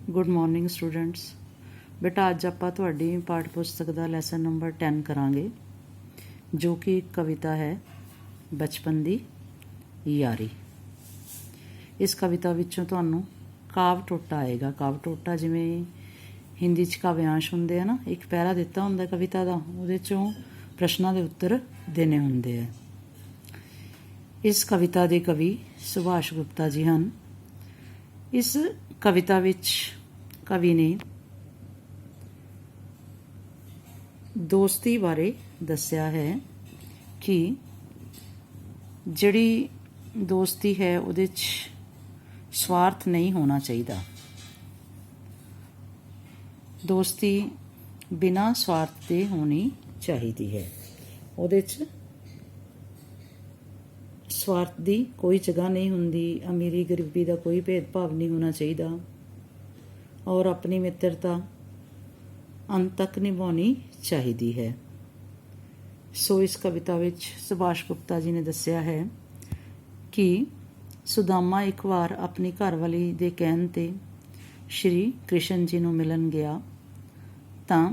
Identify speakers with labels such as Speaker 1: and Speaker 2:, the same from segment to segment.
Speaker 1: Good morning students. ਬੇਟਾ ਅੱਜ ਆਪਾਂ ਤੁਹਾਡੀ ਪਾਠ ਪੁਸਤਕ ਦਾ ਲੈਸਨ ਨੰਬਰ 10 ਕਰਾਂਗੇ, ਜੋ ਕਿ ਇੱਕ ਕਵਿਤਾ ਹੈ ਬਚਪਨ ਦੀ ਯਾਰੀ। ਇਸ ਕਵਿਤਾ ਵਿੱਚੋਂ ਤੁਹਾਨੂੰ ਕਾਵ ਟੋਟਾ ਆਏਗਾ। ਕਾਵ ਟੋਟਾ ਜਿਵੇਂ ਹਿੰਦੀ 'ਚ ਕਾਵਿਆਂਸ਼ ਹੁੰਦੇ ਆ ਨਾ, ਇੱਕ ਪੈਰਾ ਦਿੱਤਾ ਹੁੰਦਾ ਕਵਿਤਾ ਦਾ, ਉਹਦੇ 'ਚੋਂ ਪ੍ਰਸ਼ਨਾਂ ਦੇ ਉੱਤਰ ਦੇਣੇ ਹੁੰਦੇ ਆ। ਇਸ ਕਵਿਤਾ ਦੇ ਕਵੀ ਸੁਭਾਸ਼ ਗੁਪਤਾ ਜੀ ਹਨ। ਇਸ ਕਵਿਤਾ ਵਿੱਚ ਕਵੀ ਨੇ ਦੋਸਤੀ ਬਾਰੇ ਦੱਸਿਆ ਹੈ ਕਿ ਜਿਹੜੀ ਦੋਸਤੀ ਹੈ ਉਹਦੇ 'ਚ ਸਵਾਰਥ ਨਹੀਂ ਹੋਣਾ ਚਾਹੀਦਾ। ਦੋਸਤੀ ਬਿਨਾਂ ਸਵਾਰਥ ਦੇ ਹੋਣੀ ਚਾਹੀਦੀ ਹੈ। ਉਹਦੇ 'ਚ ਸਵਾਰਥ ਦੀ ਕੋਈ ਜਗ੍ਹਾ ਨਹੀਂ ਹੁੰਦੀ। ਅਮੀਰੀ ਗਰੀਬੀ ਦਾ ਕੋਈ ਭੇਦਭਾਵ ਨਹੀਂ ਹੋਣਾ ਚਾਹੀਦਾ ਔਰ ਆਪਣੀ ਮਿੱਤਰਤਾ ਅੰਤ ਤੱਕ ਨਿਭਾਉਣੀ ਚਾਹੀਦੀ ਹੈ। ਸੋ ਇਸ ਕਵਿਤਾ ਵਿੱਚ ਸੁਭਾਸ਼ ਗੁਪਤਾ ਜੀ ਨੇ ਦੱਸਿਆ ਹੈ ਕਿ ਸੁਦਾਮਾ ਇੱਕ ਵਾਰ ਆਪਣੀ ਘਰਵਾਲੀ ਦੇ ਕਹਿਣ 'ਤੇ ਸ਼੍ਰੀ ਕ੍ਰਿਸ਼ਨ ਜੀ ਨੂੰ ਮਿਲਣ ਗਿਆ ਤਾਂ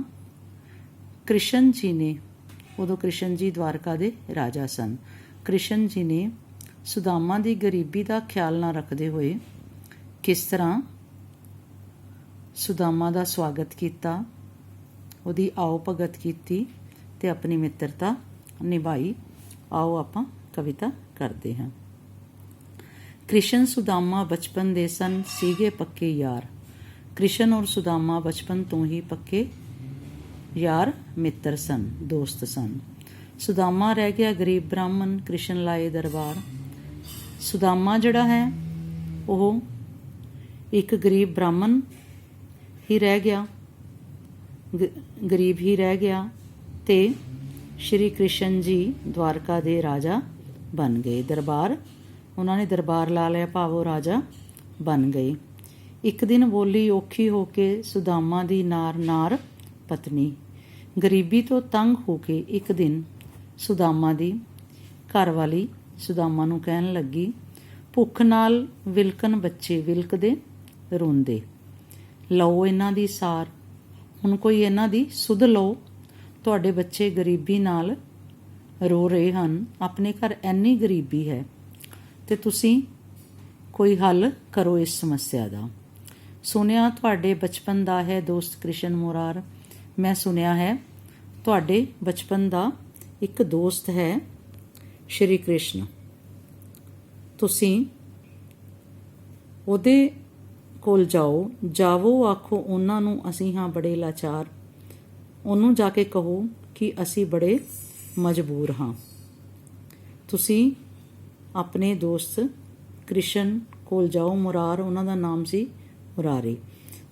Speaker 1: ਕ੍ਰਿਸ਼ਨ ਜੀ ਨੇ, ਉਦੋਂ ਕ੍ਰਿਸ਼ਨ ਜੀ ਦਵਾਰਕਾ ਦੇ ਰਾਜਾ ਸਨ, ਕ੍ਰਿਸ਼ਨ ਜੀ ਨੇ ਸੁਦਾਮਾ ਦੀ ਗਰੀਬੀ ਦਾ ਖਿਆਲ ਨਾ ਰੱਖਦੇ ਹੋਏ ਕਿਸ ਤਰ੍ਹਾਂ ਸੁਦਾਮਾ ਦਾ ਸਵਾਗਤ ਕੀਤਾ, ਉਹਦੀ ਆਓ ਭਗਤ ਕੀਤੀ ਤੇ ਆਪਣੀ ਮਿੱਤਰਤਾ ਨਿਭਾਈ। ਆਓ ਆਪਾਂ ਕਵਿਤਾ ਕਰਦੇ ਹਾਂ। ਕ੍ਰਿਸ਼ਨ ਸੁਦਾਮਾ ਬਚਪਨ ਦੇ ਸਨ, ਸੀਗੇ ਪੱਕੇ ਯਾਰ। ਕ੍ਰਿਸ਼ਨ ਔਰ ਸੁਦਾਮਾ ਬਚਪਨ ਤੋਂ ਹੀ ਪੱਕੇ ਯਾਰ ਮਿੱਤਰ ਸਨ, ਦੋਸਤ ਸਨ। ਸੁਦਾਮਾ ਰਹਿ ਗਿਆ ਗਰੀਬ ਬ੍ਰਾਹਮਣ, ਕ੍ਰਿਸ਼ਨ ਲਾਏ ਦਰਬਾਰ। ਸੁਦਾਮਾ ਜਿਹੜਾ ਹੈ ਉਹ ਇੱਕ ਗਰੀਬ ਬ੍ਰਾਹਮਣ ਹੀ ਰਹਿ ਗਿਆ, ਗਰੀਬ ਹੀ ਰਹਿ ਗਿਆ ਤੇ ਸ਼੍ਰੀ ਕ੍ਰਿਸ਼ਨ ਜੀ ਦਵਾਰਕਾ ਦੇ ਰਾਜਾ ਬਣ ਗਏ। ਦਰਬਾਰ, ਉਹਨਾਂ ਨੇ ਦਰਬਾਰ ਲਾ ਲਿਆ, ਭਾਵੋ ਰਾਜਾ ਬਣ ਗਏ। ਇੱਕ ਦਿਨ ਬੋਲੀ ਔਖੀ ਹੋ ਕੇ ਸੁਦਾਮਾ ਦੀ ਨਾਰ ਪਤਨੀ। ਗਰੀਬੀ ਤੋਂ ਤੰਗ ਹੋ ਕੇ ਇੱਕ ਦਿਨ ਸੁਦਾਮਾ ਦੀ ਘਰਵਾਲੀ ਸੁਦਾਮਾ ਨੂੰ ਕਹਿਣ ਲੱਗੀ, ਭੁੱਖ ਨਾਲ ਵਿਲਕਣ ਬੱਚੇ, ਵਿਲਕਦੇ ਰੋਂਦੇ, ਲਓ ਇਹਨਾਂ ਦੀ ਸਾਰ, ਹੁਣ ਕੋਈ ਇਹਨਾਂ ਦੀ ਸੁਧ ਲਓ। ਤੁਹਾਡੇ ਬੱਚੇ ਗਰੀਬੀ ਨਾਲ ਰੋ ਰਹੇ ਹਨ, ਆਪਣੇ ਘਰ ਇੰਨੀ ਗਰੀਬੀ ਹੈ ਤੇ ਤੁਸੀਂ ਕੋਈ ਹੱਲ ਕਰੋ ਇਸ ਸਮੱਸਿਆ ਦਾ। ਸੁਣਿਆ ਤੁਹਾਡੇ ਬਚਪਨ ਦਾ ਹੈ ਦੋਸਤ ਕ੍ਰਿਸ਼ਨ ਮੁਰਾਰ। ਮੈਂ ਸੁਣਿਆ ਹੈ ਤੁਹਾਡੇ ਬਚਪਨ ਦਾ ਇੱਕ ਦੋਸਤ ਹੈ ਸ਼੍ਰੀ ਕ੍ਰਿਸ਼ਨ। ਤੁਸੀਂ ਉਹਦੇ ਕੋਲ ਜਾਵੋ ਆਖੋ ਉਹਨਾਂ ਨੂੰ ਅਸੀਂ ਹਾਂ ਬੜੇ ਲਾਚਾਰ। ਉਹਨੂੰ ਜਾ ਕੇ ਕਹੋ ਕਿ ਅਸੀਂ ਬੜੇ ਮਜਬੂਰ ਹਾਂ। ਤੁਸੀਂ ਆਪਣੇ ਦੋਸਤ ਕ੍ਰਿਸ਼ਨ ਕੋਲ ਜਾਓ, ਮੁਰਾਰ ਉਹਨਾਂ ਦਾ ਨਾਮ ਸੀ, ਮੁਰਾਰੀ।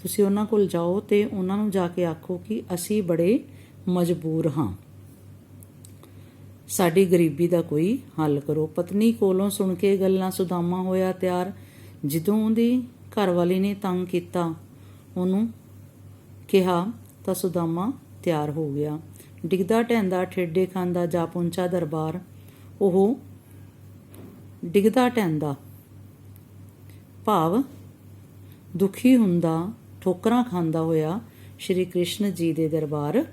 Speaker 1: ਤੁਸੀਂ ਉਹਨਾਂ ਕੋਲ ਜਾਓ ਤੇ ਉਹਨਾਂ ਨੂੰ ਜਾ ਕੇ ਆਖੋ ਕਿ ਅਸੀਂ ਬੜੇ ਮਜਬੂਰ ਹਾਂ, ਸਾਡੀ ਗਰੀਬੀ ਦਾ ਕੋਈ ਹੱਲ ਕਰੋ। ਪਤਨੀ ਕੋਲੋਂ ਸੁਣ ਕੇ ਗੱਲਾਂ ਸੁਦਾਮਾ ਹੋਇਆ ਤਿਆਰ। ਜਦੋਂ ਉਹਦੀ ਘਰਵਾਲੀ ਨੇ ਤੰਗ ਕੀਤਾ, ਉਹਨੂੰ ਕਿਹਾ ਤਾਂ ਸੁਦਾਮਾ ਤਿਆਰ ਹੋ ਗਿਆ। ਡਿੱਗਦਾ ਢਹਿੰਦਾ ਠੇਡੇ ਖਾਂਦਾ ਜਾ ਪਹੁੰਚਾ ਦਰਬਾਰ। ਉਹ ਡਿੱਗਦਾ ਢਹਿੰਦਾ ਭਾਵ ਦੁਖੀ ਹੁੰਦਾ, ਠੋਕਰਾਂ ਖਾਂਦਾ ਹੋਇਆ ਸ਼੍ਰੀ ਕ੍ਰਿਸ਼ਨ ਜੀ ਦੇ ਦਰਬਾਰ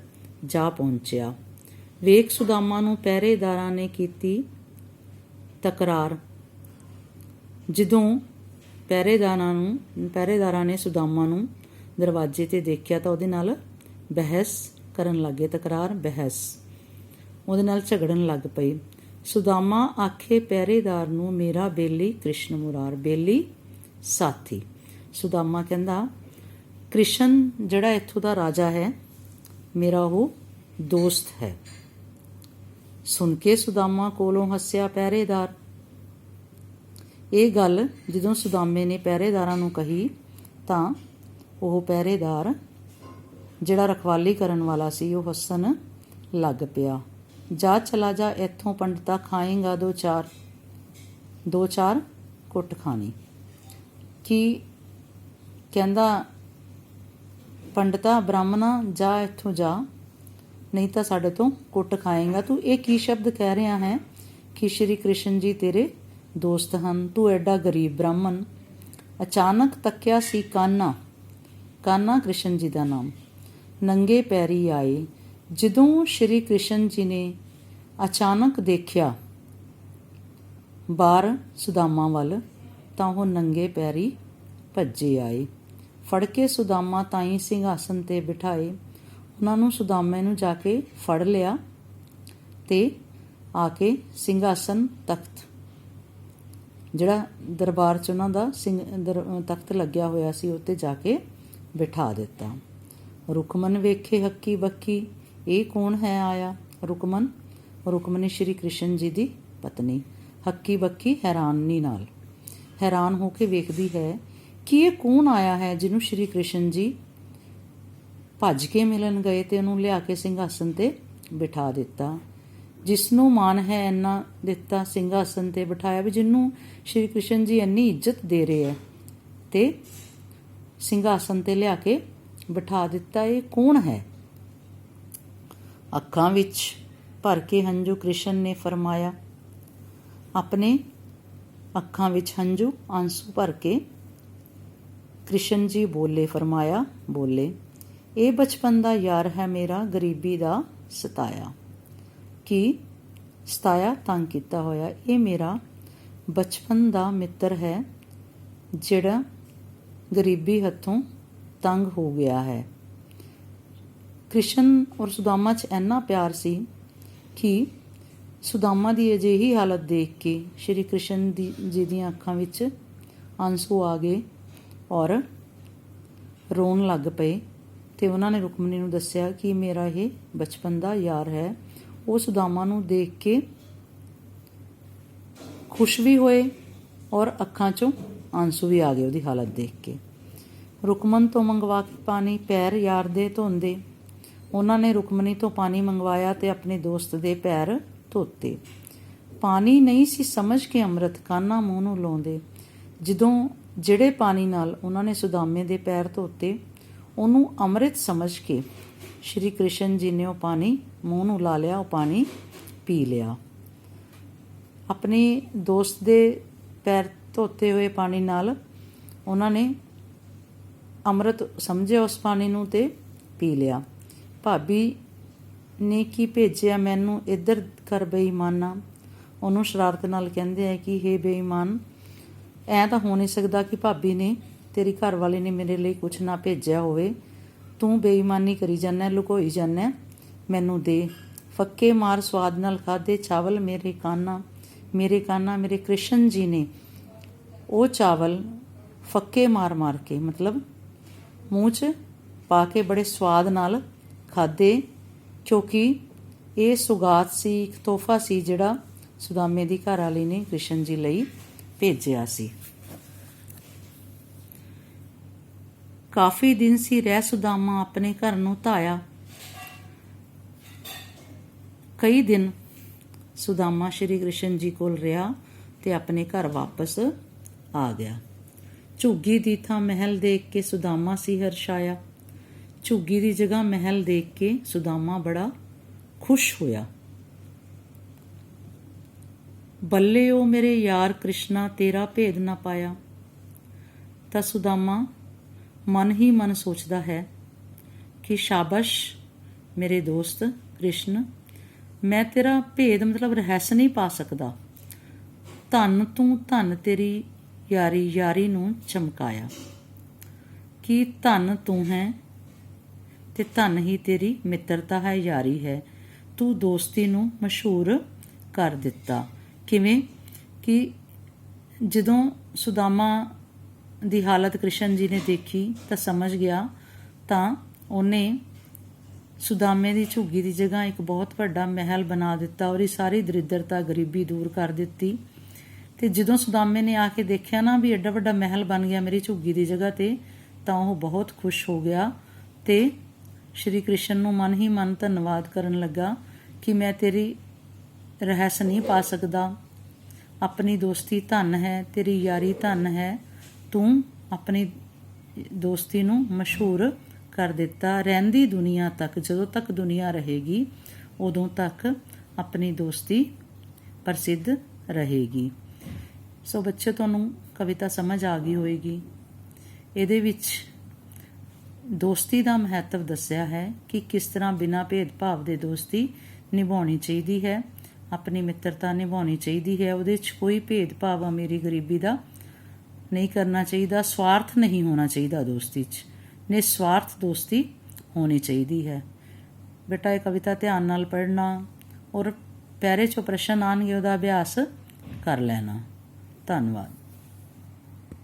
Speaker 1: ਜਾ ਪਹੁੰਚਿਆ। ਵੇਖ ਸੁਦਾਮਾ ਨੂੰ ਪਹਿਰੇਦਾਰਾਂ ਨੇ ਕੀਤੀ ਤਕਰਾਰ। ਜਦੋਂ ਪਹਿਰੇਦਾਰਾਂ ਨੇ ਸੁਦਾਮਾ ਨੂੰ ਦਰਵਾਜ਼ੇ 'ਤੇ ਦੇਖਿਆ ਤਾਂ ਉਹਦੇ ਨਾਲ ਬਹਿਸ ਕਰਨ ਲੱਗੇ, ਤਕਰਾਰ ਬਹਿਸ, ਉਹਦੇ ਨਾਲ ਝਗੜਨ ਲੱਗ ਪਈ। ਸੁਦਾਮਾ ਆਖੇ ਪਹਿਰੇਦਾਰ ਨੂੰ, ਮੇਰਾ ਬੇਲੀ ਕ੍ਰਿਸ਼ਨ ਮੁਰਾਰ, ਬੇਲੀ ਸਾਥੀ। ਸੁਦਾਮਾ ਕਹਿੰਦਾ ਕ੍ਰਿਸ਼ਨ ਜਿਹੜਾ ਇੱਥੋਂ ਦਾ ਰਾਜਾ ਹੈ, ਮੇਰਾ ਉਹ ਦੋਸਤ ਹੈ। ਸੁਣ ਕੇ ਸੁਦਾਮਾ ਕੋਲੋਂ ਹੱਸਿਆ ਪਹਿਰੇਦਾਰ। ਇਹ ਗੱਲ ਜਦੋਂ ਸੁਦਾਮੇ ਨੇ ਪਹਿਰੇਦਾਰਾਂ ਨੂੰ ਕਹੀ ਤਾਂ ਉਹ ਪਹਿਰੇਦਾਰ ਜਿਹੜਾ ਰਖਵਾਲੀ ਕਰਨ ਵਾਲਾ ਸੀ, ਉਹ ਹੱਸਣ ਲੱਗ ਪਿਆ। ਜਾ ਚਲਾ ਜਾ ਇੱਥੋਂ ਪੰਡਤਾ, ਖਾਏਗਾ ਦੋ ਚਾਰ ਕੁੱਟ ਖਾਣੀ। ਕੀ ਕਹਿੰਦਾ, ਪੰਡਤਾ ਬ੍ਰਾਹਮਣਾ ਜਾ ਇੱਥੋਂ ਜਾ, ਨਹੀਂ ਤਾਂ ਸਾਡੇ ਤੋਂ ਕੁੱਟ ਖਾਏਗਾ। ਤੂੰ ਇਹ ਕੀ ਸ਼ਬਦ ਕਹਿ ਰਿਹਾ ਹੈ ਕਿ ਸ਼੍ਰੀ ਕ੍ਰਿਸ਼ਨ ਜੀ ਤੇਰੇ ਦੋਸਤ ਹਨ, ਤੂੰ ਐਡਾ ਗਰੀਬ ਬ੍ਰਾਹਮਣ। ਅਚਾਨਕ ਤੱਕਿਆ ਸੀ ਕਾਨਾ, ਕਾਨ੍ਹਾ ਕ੍ਰਿਸ਼ਨ ਜੀ ਦਾ ਨਾਮ, ਨੰਗੇ ਪੈਰੀ ਆਏ। ਜਦੋਂ ਸ਼੍ਰੀ ਕ੍ਰਿਸ਼ਨ ਜੀ ਨੇ ਅਚਾਨਕ ਦੇਖਿਆ ਬਾਹਰ ਸੁਦਾਮਾ ਵੱਲ ਤਾਂ ਉਹ ਨੰਗੇ ਪੈਰੀ ਭੱਜੇ ਆਏ। ਫੜ ਕੇ ਸੁਦਾਮਾ ਤਾਈਂ ਸਿੰਘਾਸਨ 'ਤੇ ਬਿਠਾਏ। ਉਹਨਾਂ ਨੂੰ ਸੁਦਾਮੇ ਨੂੰ ਜਾ ਕੇ ਫੜ ਲਿਆ ਤੇ ਆ ਕੇ ਸਿੰਘਾਸਨ ਤਖਤ ਜਿਹੜਾ ਦਰਬਾਰ 'ਚ ਉਹਨਾਂ ਦਾ ਤਖਤ ਲੱਗਿਆ ਹੋਇਆ ਸੀ ਉੱਤੇ ਜਾ ਕੇ ਬਿਠਾ ਦਿੱਤਾ। ਰੁਕਮਨ ਵੇਖੇ ਹੱਕੀ ਬੱਕੀ, ਇਹ ਕੌਣ ਹੈ ਆਇਆ? ਰੁਕਮਨੀ ਸ਼੍ਰੀ ਕ੍ਰਿਸ਼ਨ ਜੀ ਦੀ ਪਤਨੀ। ਹੱਕੀ ਬੱਕੀ ਹੈਰਾਨ ਹੋ ਕੇ ਵੇਖਦੀ ਹੈ ਕਿ ਇਹ ਕੌਣ ਆਇਆ ਹੈ ਜਿਹਨੂੰ ਸ਼੍ਰੀ ਕ੍ਰਿਸ਼ਨ ਜੀ ਭੱਜ ਕੇ ਮਿਲਣ ਗਏ ਤੇ ਉਹਨੂੰ ਲਿਆ ਕੇ ਸਿੰਘਾਸਨ 'ਤੇ ਬਿਠਾ ਦਿੱਤਾ। ਜਿਸ ਨੂੰ ਮਾਨ ਹੈ ਇੰਨਾ ਦਿੱਤਾ ਸਿੰਘਾਸਨ 'ਤੇ ਬਿਠਾਇਆ, ਵੀ ਜਿਹਨੂੰ ਸ਼੍ਰੀ ਕ੍ਰਿਸ਼ਨ ਜੀ ਇੰਨੀ ਇੱਜ਼ਤ ਦੇ ਰਹੇ ਹੈ ਤੇ ਸਿੰਘਾਸਨ 'ਤੇ ਲਿਆ ਕੇ ਬਿਠਾ ਦਿੱਤਾ। ਇਹ ਕੌਣ ਹੈ? ਅੱਖਾਂ ਵਿੱਚ ਭਰ ਕੇ ਹੰਝੂ ਕ੍ਰਿਸ਼ਨ ਨੇ ਫਰਮਾਇਆ। ਆਪਣੇ ਅੱਖਾਂ ਵਿੱਚ ਹੰਝੂ ਆਂਸੂ ਭਰ ਕੇ ਕ੍ਰਿਸ਼ਨ ਜੀ ਫਰਮਾਇਆ, ਇਹ ਬਚਪਨ ਦਾ ਯਾਰ ਹੈ ਮੇਰਾ, ਗਰੀਬੀ ਦਾ ਸਤਾਇਆ। ਕੀ ਸਤਾਇਆ? ਤੰਗ ਕੀਤਾ ਹੋਇਆ। ਇਹ ਮੇਰਾ ਬਚਪਨ ਦਾ ਮਿੱਤਰ ਹੈ ਜਿਹੜਾ ਗਰੀਬੀ ਹੱਥੋਂ ਤੰਗ ਹੋ ਗਿਆ ਹੈ। ਕ੍ਰਿਸ਼ਨ ਔਰ ਸੁਦਾਮਾ 'ਚ ਇੰਨਾ ਪਿਆਰ ਸੀ ਕਿ ਸੁਦਾਮਾ ਦੀ ਅਜਿਹੀ ਹਾਲਤ ਦੇਖ ਕੇ ਸ਼੍ਰੀ ਕ੍ਰਿਸ਼ਨ ਜੀ ਦੀਆਂ ਅੱਖਾਂ ਵਿੱਚ ਆਂਸੂ ਆ ਗਏ ਔਰ ਰੋਣ ਲੱਗ ਪਏ ਤੇ ਉਹਨਾਂ ਨੇ ਰੁਕਮਣੀ ਨੂੰ ਦੱਸਿਆ ਕਿ ਮੇਰਾ ਇਹ ਬਚਪਨ ਦਾ ਯਾਰ ਹੈ। ਉਹ ਸੁਦਾਮਾ ਨੂੰ ਦੇਖ ਕੇ ਖੁਸ਼ ਵੀ ਹੋਏ ਔਰ ਅੱਖਾਂ 'ਚੋਂ ਆਂਸੂ ਵੀ ਆ ਗਏ ਉਹਦੀ ਹਾਲਤ ਦੇਖ ਕੇ। ਰੁਕਮਨ ਤੋਂ ਮੰਗਵਾ ਕੇ ਪਾਣੀ ਪੈਰ ਯਾਰ ਦੇ ਧੋਂਦੇ। ਉਹਨਾਂ ਨੇ ਰੁਕਮਣੀ ਤੋਂ ਪਾਣੀ ਮੰਗਵਾਇਆ ਤੇ ਆਪਣੇ ਦੋਸਤ ਦੇ ਪੈਰ ਧੋਤੇ। ਪਾਣੀ ਨਹੀਂ ਸੀ ਸਮਝ ਕੇ ਅੰਮ੍ਰਿਤ ਕਾਨਾ ਮੂੰਹ ਨੂੰ ਲਾਉਂਦੇ। ਜਦੋਂ ਜਿਹੜੇ ਪਾਣੀ ਨਾਲ ਉਹਨਾਂ ਨੇ ਸੁਦਾਮੇ ਦੇ ਪੈਰ ਧੋਤੇ ਉਹਨੂੰ ਅੰਮ੍ਰਿਤ ਸਮਝ ਕੇ ਸ਼੍ਰੀ ਕ੍ਰਿਸ਼ਨ ਜੀ ਨੇ ਉਹ ਪਾਣੀ ਮੂੰਹ ਨੂੰ ਲਾ ਲਿਆ, ਉਹ ਪਾਣੀ ਪੀ ਲਿਆ। ਆਪਣੇ ਦੋਸਤ ਦੇ ਪੈਰ ਧੋਤੇ ਹੋਏ ਪਾਣੀ ਨਾਲ ਉਹਨਾਂ ਨੇ ਅੰਮ੍ਰਿਤ ਸਮਝਿਆ ਉਸ ਪਾਣੀ ਨੂੰ ਤੇ ਪੀ ਲਿਆ। ਭਾਬੀ ਨੇ ਕੀ ਭੇਜਿਆ ਮੈਨੂੰ ਇੱਧਰ ਕਰ ਬੇਈਮਾਨਾ। ਉਹਨੂੰ ਸ਼ਰਾਰਤ ਨਾਲ ਕਹਿੰਦੇ ਆ ਕਿ ਹੇ ਬੇਈਮਾਨ, ਐਂ ਤਾਂ ਹੋ ਨਹੀਂ ਸਕਦਾ ਕਿ ਭਾਬੀ ਨੇ ਤੇਰੀ ਘਰ ਵਾਲੀ ਨੇ ਮੇਰੇ ਲਈ ਕੁਛ ਨਾ ਭੇਜਿਆ ਹੋਵੇ। ਤੂੰ ਬੇਈਮਾਨੀ ਕਰੀ ਜਾਂਦਾ, ਲੁਕੋਈ ਜਾਂਦਾ। ਮੈਨੂੰ ਦੇ ਫੱਕੇ ਮਾਰ ਸਵਾਦ ਨਾਲ ਖਾਧੇ ਚਾਵਲ ਮੇਰੇ ਕਾਨਾ ਮੇਰੇ ਕ੍ਰਿਸ਼ਨ ਜੀ ਨੇ ਉਹ ਚਾਵਲ ਫੱਕੇ ਮਾਰ ਕੇ ਮਤਲਬ ਮੂੰਹ 'ਚ ਪਾ ਕੇ ਬੜੇ ਸਵਾਦ ਨਾਲ ਖਾਧੇ, ਕਿਉਂਕਿ ਇਹ ਸੁਗਾਤ ਸੀ, ਇੱਕ ਤੋਹਫਾ ਸੀ ਜਿਹੜਾ ਸੁਦਾਮੇ ਦੀ ਘਰ ਵਾਲੀ ਨੇ ਕ੍ਰਿਸ਼ਨ ਜੀ ਲਈ ਭੇਜਿਆ ਸੀ। ਕਾਫੀ ਦਿਨ ਸੀ ਰਹਿ ਸੁਦਾਮਾ ਆਪਣੇ ਘਰ ਨੂੰ ਧਾਇਆ। ਕਈ ਦਿਨ ਸੁਦਾਮਾ ਸ਼੍ਰੀ ਕ੍ਰਿਸ਼ਨ ਜੀ ਕੋਲ ਰਿਹਾ ਤੇ ਆਪਣੇ ਘਰ ਵਾਪਸ ਆ ਗਿਆ। ਝੁੱਗੀ ਦੀ ਥਾਂ ਮਹਿਲ ਦੇਖ ਕੇ ਸੁਦਾਮਾ ਸੀ ਹਰਸ਼ਾਇਆ। ਝੁੱਗੀ ਦੀ ਜਗ੍ਹਾ ਮਹਿਲ ਦੇਖ ਕੇ ਸੁਦਾਮਾ ਬੜਾ ਖੁਸ਼ ਹੋਇਆ। ਬੱਲੇ ਉਹ ਮੇਰੇ ਯਾਰ ਕ੍ਰਿਸ਼ਨਾ, ਤੇਰਾ ਭੇਦ ਨਾ ਪਾਇਆ। ਤਾਂ ਸੁਦਾਮਾ ਮਨ ਹੀ ਮਨ ਸੋਚਦਾ ਹੈ ਕਿ ਸ਼ਾਬਾਸ਼ ਮੇਰੇ ਦੋਸਤ ਕ੍ਰਿਸ਼ਨ, ਮੈਂ ਤੇਰਾ ਭੇਦ ਮਤਲਬ ਰਹੱਸ ਨਹੀਂ ਪਾ ਸਕਦਾ। ਧੰਨ ਤੂੰ, ਧੰਨ ਤੇਰੀ ਯਾਰੀ ਨੂੰ ਚਮਕਾਇਆ। ਕਿ ਧੰਨ ਤੂੰ ਹੈ ਤੇ ਧੰਨ ਹੀ ਤੇਰੀ ਮਿੱਤਰਤਾ ਹੈ, ਯਾਰੀ ਹੈ। ਤੂੰ ਦੋਸਤੀ ਨੂੰ ਮਸ਼ਹੂਰ ਕਰ ਦਿੱਤਾ। ਕਿਵੇਂ? ਕਿ ਜਦੋਂ ਸੁਦਾਮਾ ਦੀ ਹਾਲਤ ਕ੍ਰਿਸ਼ਨ ਜੀ ਨੇ ਦੇਖੀ ਤਾਂ ਸਮਝ ਗਿਆ, ਤਾਂ ਉਹਨੇ ਸੁਦਾਮੇ ਦੀ ਝੁੱਗੀ ਦੀ ਜਗ੍ਹਾ ਇੱਕ ਬਹੁਤ ਵੱਡਾ ਮਹਿਲ ਬਣਾ ਦਿੱਤਾ ਔਰ ਇਹ ਸਾਰੀ ਦਰਿਦਰਤਾ ਗਰੀਬੀ ਦੂਰ ਕਰ ਦਿੱਤੀ। ਤੇ ਜਦੋਂ ਸੁਦਾਮੇ ਨੇ ਆ ਕੇ ਦੇਖਿਆ ਨਾ ਵੀ ਐਡਾ ਵੱਡਾ ਮਹਿਲ ਬਣ ਗਿਆ ਮੇਰੀ ਝੁੱਗੀ ਦੀ ਜਗ੍ਹਾ ਤੇ, ਤਾਂ ਉਹ ਬਹੁਤ ਖੁਸ਼ ਹੋ ਗਿਆ ਤੇ ਸ਼੍ਰੀ ਕ੍ਰਿਸ਼ਨ ਨੂੰ ਮਨ ਹੀ ਮਨ ਧੰਨਵਾਦ ਕਰਨ ਲੱਗਾ ਕਿ ਮੈਂ ਤੇਰੀ ਰਹੱਸ ਨਹੀਂ ਪਾ ਸਕਦਾ। ਆਪਣੀ ਦੋਸਤੀ ਧੰਨ ਹੈ, ਤੇਰੀ ਯਾਰੀ ਧੰਨ ਹੈ। ਤੂੰ ਆਪਣੀ ਦੋਸਤੀ ਨੂੰ ਮਸ਼ਹੂਰ ਕਰ ਦਿੱਤਾ। ਰਹਿੰਦੀ ਦੁਨੀਆ ਤੱਕ, ਜਦੋਂ ਤੱਕ ਦੁਨੀਆ ਰਹੇਗੀ ਉਦੋਂ ਤੱਕ ਆਪਣੀ ਦੋਸਤੀ ਪ੍ਰਸਿੱਧ ਰਹੇਗੀ। ਸੋ ਬੱਚੇ, ਤੁਹਾਨੂੰ ਕਵਿਤਾ ਸਮਝ ਆ ਗਈ ਹੋਏਗੀ। ਇਹਦੇ ਵਿੱਚ ਦੋਸਤੀ ਦਾ ਮਹੱਤਵ ਦੱਸਿਆ ਹੈ ਕਿ ਕਿਸ ਤਰ੍ਹਾਂ ਬਿਨਾਂ ਭੇਦਭਾਵ ਦੇ ਦੋਸਤੀ ਨਿਭਾਉਣੀ ਚਾਹੀਦੀ ਹੈ, ਆਪਣੀ ਮਿੱਤਰਤਾ ਨਿਭਾਉਣੀ ਚਾਹੀਦੀ ਹੈ। ਉਹਦੇ 'ਚ ਕੋਈ ਭੇਦਭਾਵ ਅਮੀਰੀ ਗਰੀਬੀ ਦਾ ਨਹੀਂ ਕਰਨਾ ਚਾਹੀਦਾ, ਸਵਾਰਥ ਨਹੀਂ ਹੋਣਾ ਚਾਹੀਦਾ ਦੋਸਤੀ 'ਚ, ਨਿਸਵਾਰਥ ਦੋਸਤੀ ਹੋਣੀ ਚਾਹੀਦੀ ਹੈ। ਬੇਟਾ ਇਹ ਕਵਿਤਾ ਧਿਆਨ ਨਾਲ ਪੜ੍ਹਨਾ ਔਰ ਪੈਰੇ 'ਚੋਂ ਪ੍ਰਸ਼ਨ ਆਉਣਗੇ ਉਹਦਾ ਅਭਿਆਸ ਕਰ ਲੈਣਾ। ਧੰਨਵਾਦ।